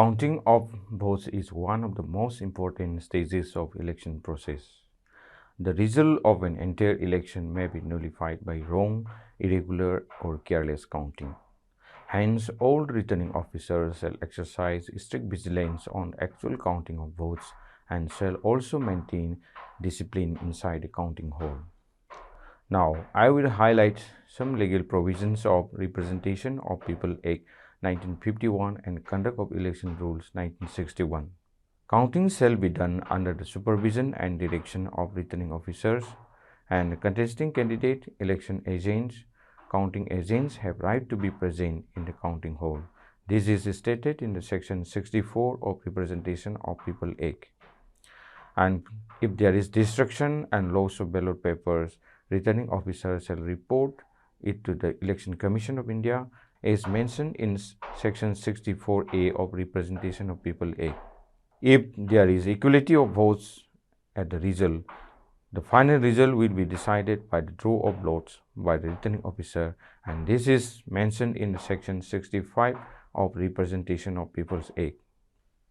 Counting of votes is one of the most important stages of election process. The result of an entire election may be nullified by wrong, irregular, or careless counting. Hence, all returning officers shall exercise strict vigilance on actual counting of votes and shall also maintain discipline inside the counting hall. Now, I will highlight some legal provisions of Representation of People Act 1951 and Conduct of Election Rules 1961. Counting shall be done under the supervision and direction of returning officers and contesting candidate election agents. Counting agents have right to be present in the counting hall. This is stated in the section 64 of Representation of People Act. And if there is destruction and loss of ballot papers, returning officers shall report it to the Election Commission of India as mentioned in section 64A of Representation of People Act. If there is equality of votes at the result, the final result will be decided by the draw of lots by the returning officer, and this is mentioned in section 65 of Representation of People's Act.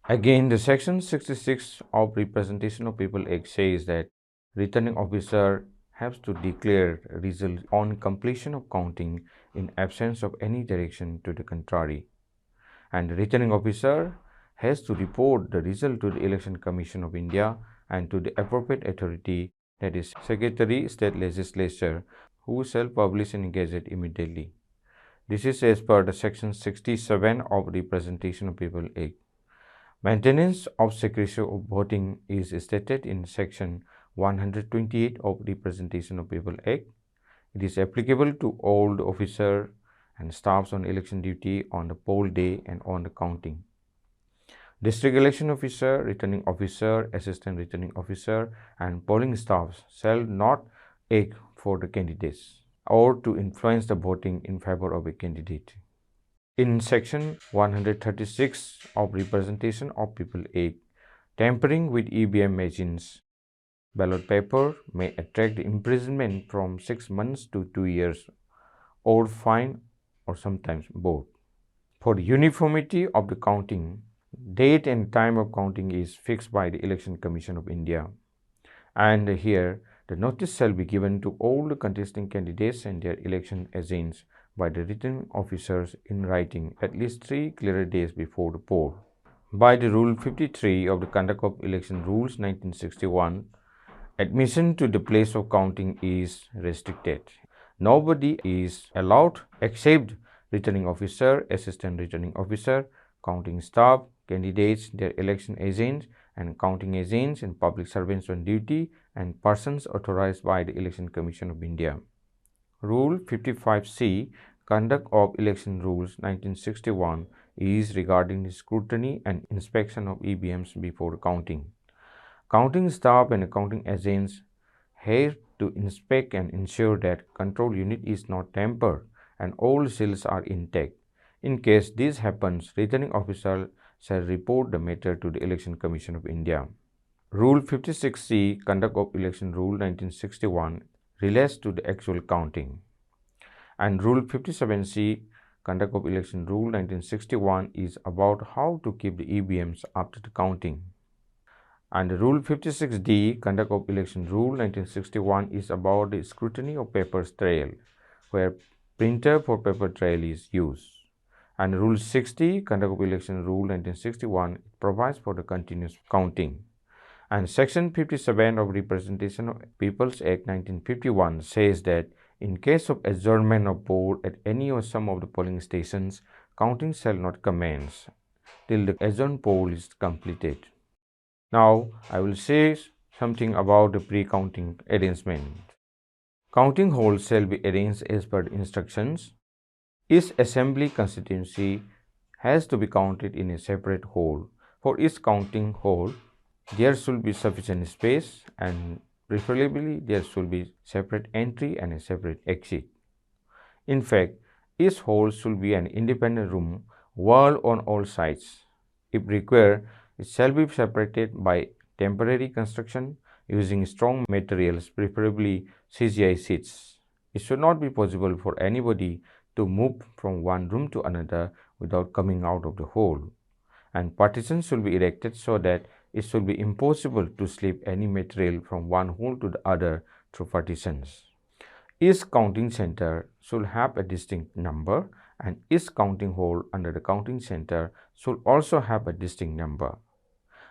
Again, the section 66 of Representation of People Act says that returning officer has to declare result on completion of counting in absence of any direction to the contrary, and the returning officer has to report the result to the Election Commission of India and to the appropriate authority, that is Secretary State Legislature, who shall publish in Gazette immediately. This is as per the section 67 of Representation of People Act. Maintenance of secrecy of voting is stated in section 128 of Representation of People Act. It is applicable to all the officers and staffs on election duty on the poll day and on the counting. District election officer, returning officer, assistant returning officer, and polling staffs shall not act for the candidates or to influence the voting in favor of a candidate. In section 136 of Representation of People Act, tampering with EVM machines, ballot paper may attract imprisonment from 6 months to 2 years or fine or sometimes both. For the uniformity of the counting, date and time of counting is fixed by the Election Commission of India, and here the notice shall be given to all the contesting candidates and their election agents by the returning officers in writing at least 3 clear days before the poll. By the Rule 53 of the Conduct of Election Rules 1961, admission to the place of counting is restricted. Nobody is allowed except returning officer, assistant returning officer, counting staff, candidates, their election agents, and counting agents and public servants on duty, and persons authorized by the Election Commission of India. Rule 55C, Conduct of Election Rules 1961, is regarding the scrutiny and inspection of EVMs before counting. Counting staff and counting agents have to inspect and ensure that control unit is not tampered and all seals are intact. In case this happens, returning officer shall report the matter to the Election Commission of India. Rule 56C, Conduct of Election Rule 1961, relates to the actual counting. And Rule 57C, Conduct of Election Rule 1961, is about how to keep the EVMs after the counting. And Rule 56D, Conduct of Election Rule 1961, is about the scrutiny of paper trail, where printer for paper trail is used. And Rule 60, Conduct of Election Rule 1961, provides for the continuous counting. And Section 57 of Representation of People's Act 1951 says that in case of adjournment of poll at any or some of the polling stations, counting shall not commence till the adjourned poll is completed. Now, I will say something about the pre-counting arrangement. Counting halls shall be arranged as per the instructions. Each assembly constituency has to be counted in a separate hall. For each counting hall, there should be sufficient space, and preferably there should be separate entry and a separate exit. In fact, each hall should be an independent room, wall on all sides. If required, it shall be separated by temporary construction using strong materials, preferably CGI sheets. It should not be possible for anybody to move from one room to another without coming out of the hall. and partitions should be erected so that it should be impossible to slip any material from one hole to the other through partitions. Each counting center should have a distinct number, and each counting hole under the counting center should also have a distinct number.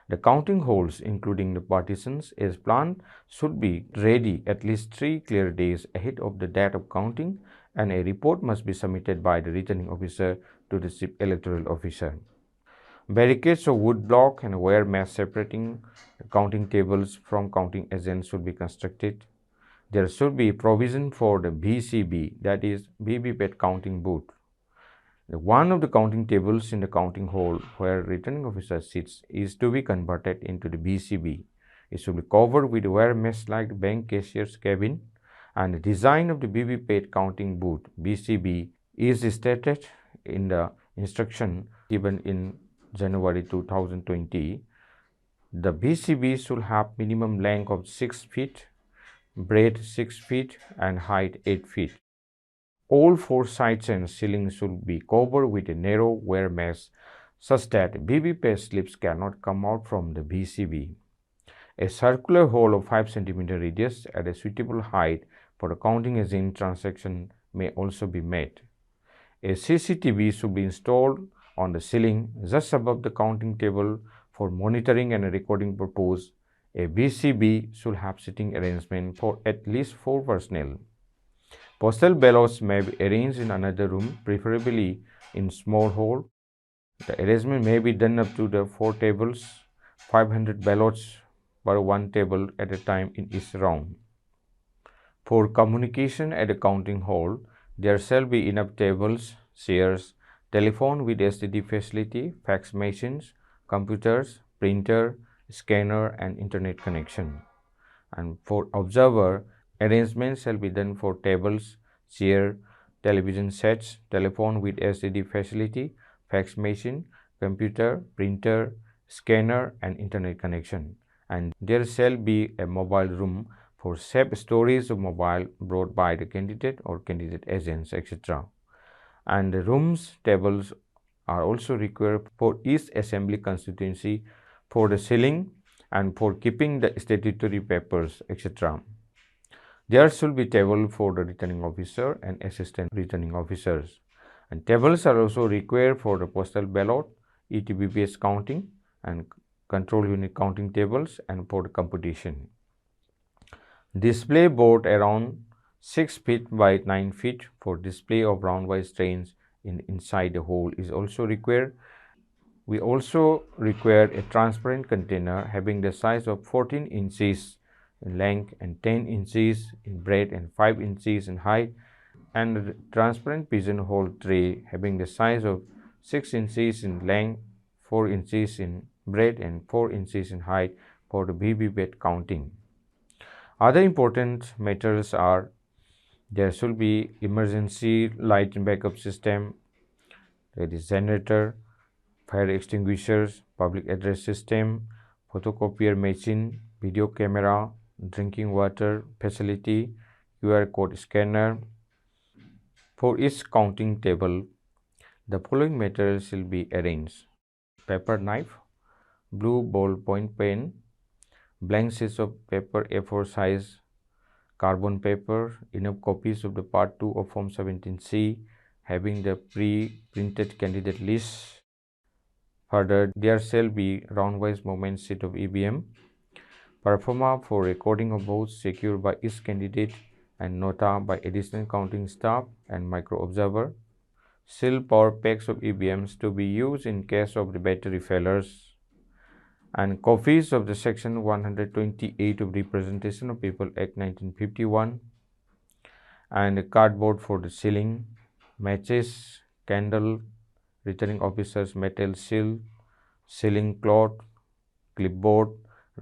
The counting holes, including the partitions as planned, should be ready at least 3 clear days ahead of the date of counting, and a report must be submitted by the returning officer to the chief electoral officer. Barricades of wood block and wire mesh separating counting tables from counting agents should be constructed. There should be provision for the VCB, that is VVPAT counting booth. One of the counting tables in the counting hall where returning officer sits is to be converted into the VCB. It should be covered with wire mesh like the bank cashier's cabin, and the design of the VVPAT counting booth VCB is stated in the instruction given in January 2020. The VCB should have minimum length of 6 feet, breadth 6 feet, and height 8 feet. All 4 sides and ceiling should be covered with a narrow wire mesh such that VVPAT slips cannot come out from the VCB. A circular hole of 5 cm radius at a suitable height for the counting agent transaction may also be made. A CCTV should be installed on the ceiling just above the counting table for monitoring and recording purpose. A VCB should have sitting arrangement for at least 4 personnel. Postal ballots may be arranged in another room, preferably in small hall. The arrangement may be done up to the 4 tables, 500 ballots per one table at a time in each round. For communication at the counting hall, there shall be enough tables, chairs, telephone with STD facility, fax machines, computers, printer, scanner, and internet connection. And for observer, arrangements shall be done for tables, chair, television sets, telephone with STD facility, fax machine, computer, printer, scanner, and internet connection. And there shall be a mobile room for safe storage of mobile brought by the candidate or candidate agents, etc. And the rooms tables are also required for each assembly constituency, for the sealing and for keeping the statutory papers, etc. There should be table for the returning officer and assistant returning officers. And tables are also required for the postal ballot, ETBPS counting, and control unit counting tables, and for the computation. Display board around 6 feet by 9 feet for display of roundwise trains inside the hole is also required. We also require a transparent container having the size of 14 inches in length and 10 inches in breadth and 5 inches in height, and a transparent pigeonhole tray having the size of 6 inches in length, 4 inches in breadth, and 4 inches in height for the VVPAT counting. Other important matters are there should be emergency light backup system, that is generator, fire extinguishers, public address system, photocopier machine, video camera, drinking water facility, QR code scanner. For each counting table, the following materials will be arranged: paper knife, blue ballpoint pen, blank sheets of paper A4 size, carbon paper, enough copies of the Part 2 of Form 17C having the pre-printed candidate list. Further, there shall be roundwise movement sheet of EVM, performa for recording of votes secured by each candidate and nota by additional counting staff and micro-observer, sealed power packs of EVMs to be used in case of the battery failures, and copies of the Section 128 of Representation of People Act 1951, and a cardboard for the sealing, matches, candle, returning officer's metal seal, sealing cloth, clipboard,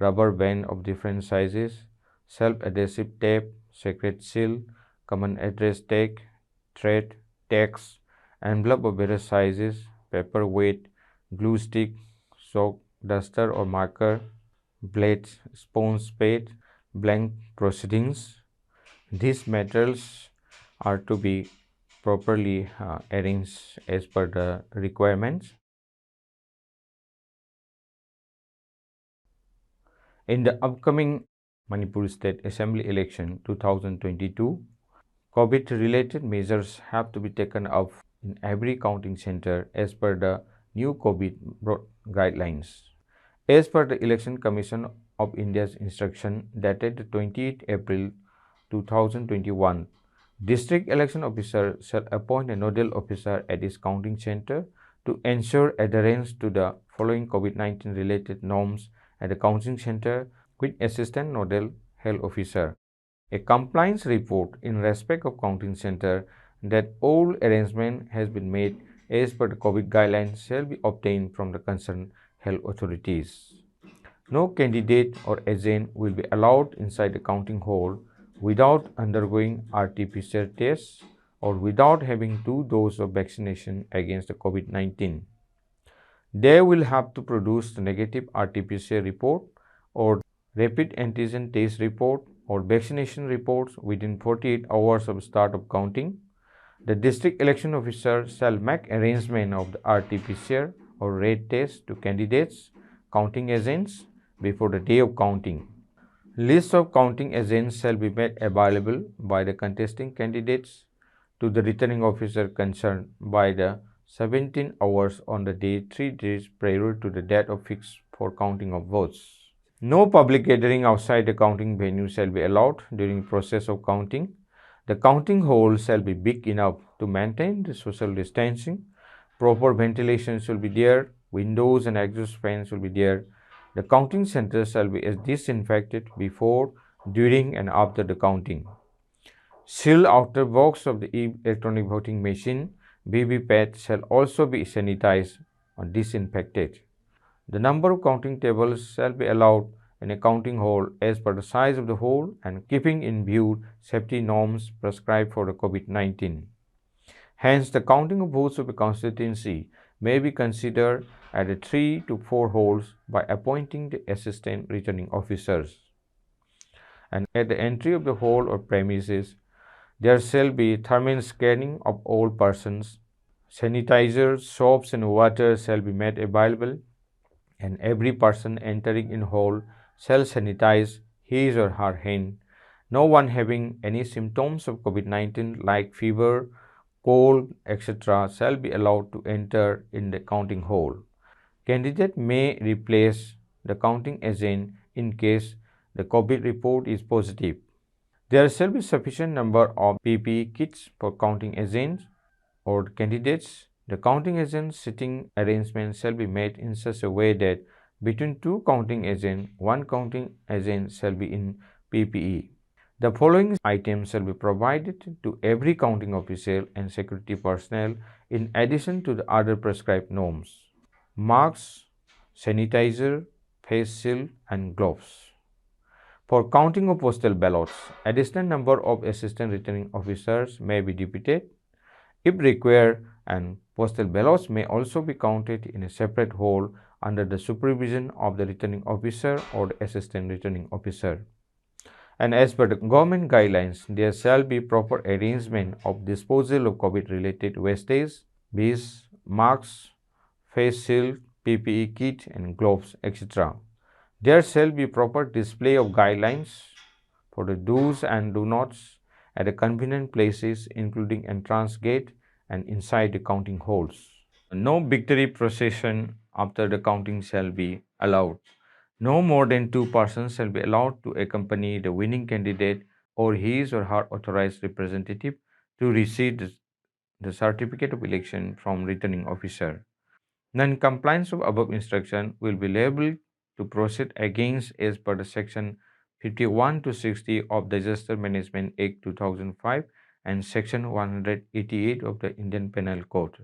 rubber band of different sizes, self-adhesive tape, secret seal, common address tag, thread, text, envelope of various sizes, paper weight, glue stick, chalk, duster or marker, blade, sponge spade, blank proceedings. These materials are to be properly arranged as per the requirements. In the upcoming Manipur State Assembly election 2022, COVID-related measures have to be taken up in every counting center as per the new COVID guidelines. As per the Election Commission of India's instruction dated 28 April 2021, District Election Officer shall appoint a nodal officer at his counting center to ensure adherence to the following COVID-19 related norms at the counting center with Assistant Nodal Health Officer. A compliance report in respect of counting center that all arrangement has been made as per the COVID guidelines shall be obtained from the concerned health authorities. No candidate or agent will be allowed inside the counting hall without undergoing RT-PCR tests or without having 2 doses of vaccination against the COVID-19. They will have to produce the negative RT-PCR report or rapid antigen test report or vaccination reports within 48 hours of start of counting. The district election officer shall make arrangement of the RT-PCR or rate test to candidates, counting agents before the day of counting. List of counting agents shall be made available by the contesting candidates to the returning officer concerned by the 17 hours on the day 3 days prior to the date of fixed for counting of votes. No public gathering outside the counting venue shall be allowed during process of counting. The counting hall shall be big enough to maintain the social distancing. Proper ventilation shall be there. Windows and exhaust fans shall be there. The counting center shall be disinfected before, during and after the counting. Sealed outer box of the electronic voting machine VVPAT shall also be sanitized or disinfected. The number of counting tables shall be allowed in a counting hall as per the size of the hall and keeping in view safety norms prescribed for the COVID-19. Hence, the counting of votes of a constituency may be considered at 3 to 4 halls by appointing the assistant returning officers. And at the entry of the hall or premises, there shall be thermal scanning of all persons. Sanitizers, soaps and water shall be made available, and every person entering in hall shall sanitize his or her hand. No one having any symptoms of COVID-19 like fever, cold, etc. shall be allowed to enter in the counting hall. Candidate may replace the counting agent in case the COVID report is positive. There shall be sufficient number of PPE kits for counting agents or candidates. The counting agents sitting arrangement shall be made in such a way that between 2 counting agents, 1 counting agent shall be in PPE. The following items shall be provided to every counting official and security personnel in addition to the other prescribed norms: masks, sanitizer, face shield and gloves. For counting of postal ballots, additional number of assistant returning officers may be deputed if required, and postal ballots may also be counted in a separate hall under the supervision of the returning officer or the assistant returning officer. And as per the government guidelines, there shall be proper arrangement of disposal of COVID-related wastage, viz., masks, face shield, PPE kit and gloves, etc. There shall be proper display of guidelines for the do's and do nots at the convenient places including entrance gate and inside the counting halls. No victory procession after the counting shall be allowed. No more than 2 persons shall be allowed to accompany the winning candidate or his or her authorized representative to receive the certificate of election from returning officer. Non-compliance of above instruction will be liable to proceed against as per the section 51 to 60 of the Disaster Management Act 2005 and section 188 of the Indian Penal Code.